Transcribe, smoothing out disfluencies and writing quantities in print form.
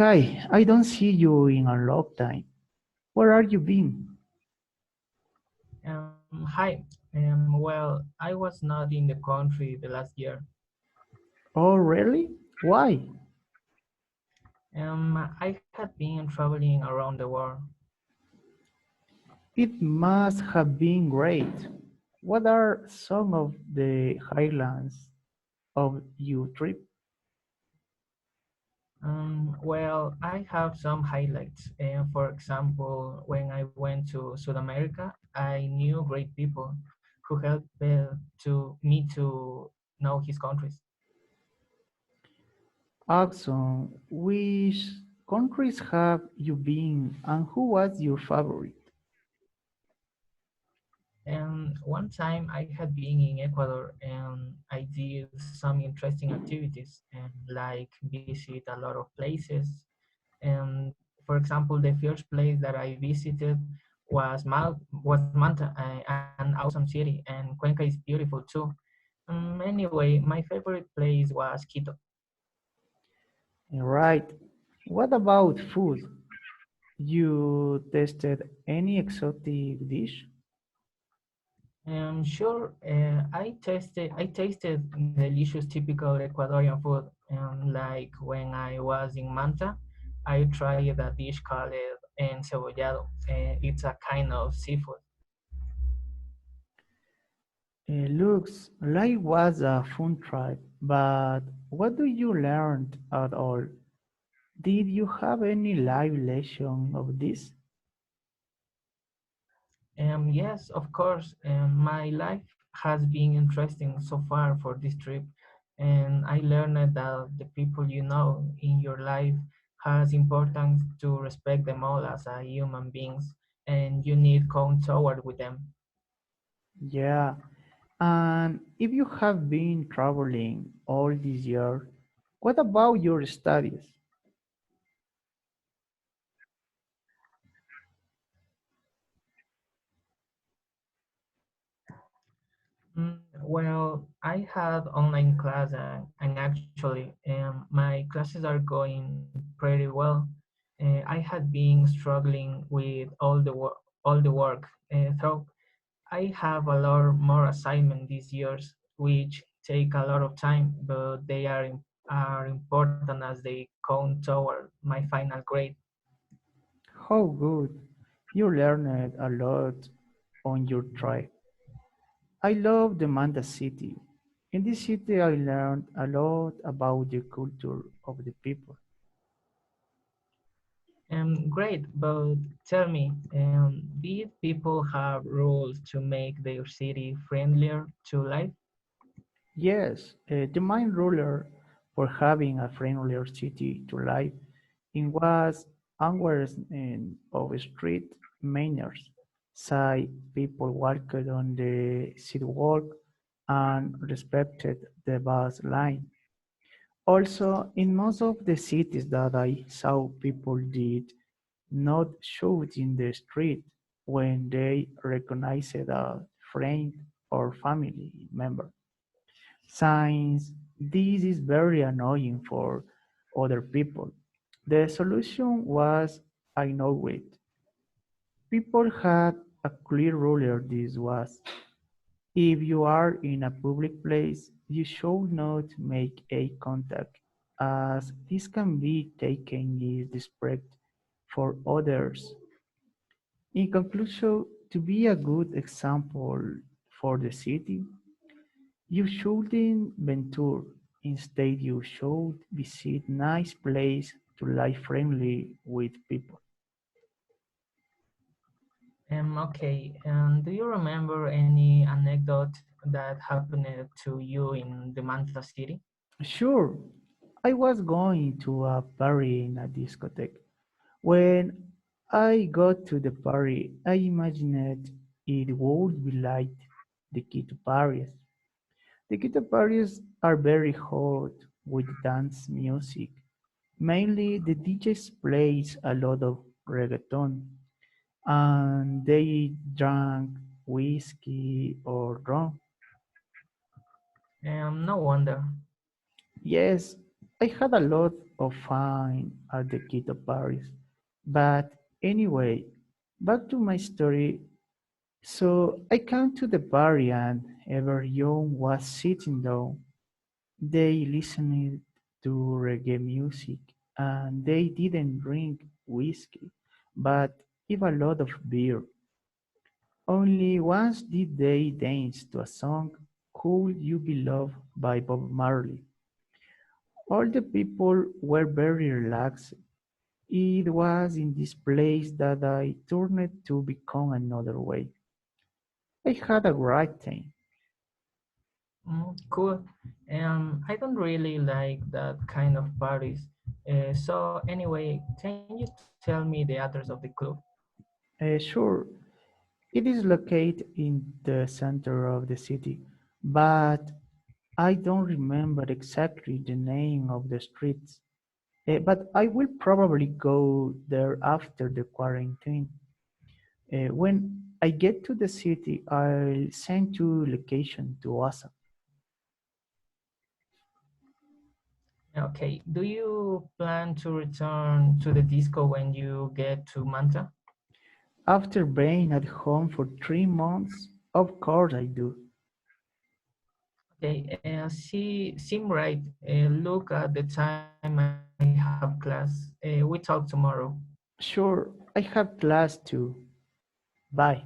Hi, I don't see you in a long time. Where are you been? Hi. Well, I was not in the country the last year. Oh, really? Why? I had been traveling around the world. It must have been great. What are some of the highlights of your trip? Well, I have some highlights. For example, when I went to South America, I knew great people who helped to me to know his countries. Awesome. Which countries have you been and who was your favorite? And one time I had been in Ecuador and I did some interesting activities and like visit a lot of places. And for example, the first place that I visited was Manta, an awesome city, and Cuenca is beautiful too. Anyway, my favorite place was Quito. Right. What about food? You tasted any exotic dish? Sure, I tasted delicious typical Ecuadorian food. Like when I was in Manta, I tried a dish called encebollado. It's a kind of seafood. Looks like was a fun trip, but what do you learn at all? Did you have any live lesson of this? Yes, of course. My life has been interesting so far for this trip, and I learned that the people you know in your life has importance to respect them all as a human beings, and you need come forward with them. Yeah, and if you have been traveling all this year, what about your studies? Well, I had online class and actually my classes are going pretty well. I had been struggling with all the work. So I have a lot more assignment these years, which take a lot of time, but they are important as they count toward my final grade. How good! You learned a lot on your trip. I love the Manda city. In this city, I learned a lot about the culture of the people. Great, but tell me, did people have rules to make their city friendlier to life? Yes, the main ruler for having a friendlier city to live in was awareness of street manners. Say people walked on the sidewalk and respected the bus line. Also, in most of the cities that I saw, people did not shout in the street when they recognized a friend or family member. Since this is very annoying for other people, the solution was I know it. People had a clear rule this was if you are in a public place, you should not make eye contact, as this can be taken as disrespect for others. In conclusion, to be a good example for the city, you shouldn't venture. Instead, you should visit nice place to live friendly with people. Okay, and do you remember any anecdote that happened to you in the Manta city? Sure, I was going to a party in a discotheque. When I got to the party, I imagined it would be like the Quito parties. The Quito parties are very hot with dance music. Mainly, the DJs plays a lot of reggaeton, and they drank whiskey or rum. No wonder. Yes, I had a lot of fun at the Quito Paris. But anyway, back to my story. So I came to the party and everyone was sitting down. They listened to reggae music and they didn't drink whiskey, but even a lot of beer. Only once did they dance to a song, Could You Be Loved by Bob Marley. All the people were very relaxed. It was in this place that I turned to become another way. I had a great time. Cool. I don't really like that kind of parties. So anyway, can you tell me the address of the club? Sure, it is located in the center of the city, but I don't remember exactly the name of the streets. But I will probably go there after the quarantine. When I get to the city, I'll send you location to WhatsApp. Okay. Do you plan to return to the disco when you get to Manta? After being at home for 3 months, of course I do. Okay. Seem right. Look at the time I have class. We talk tomorrow. Sure, I have class too. Bye.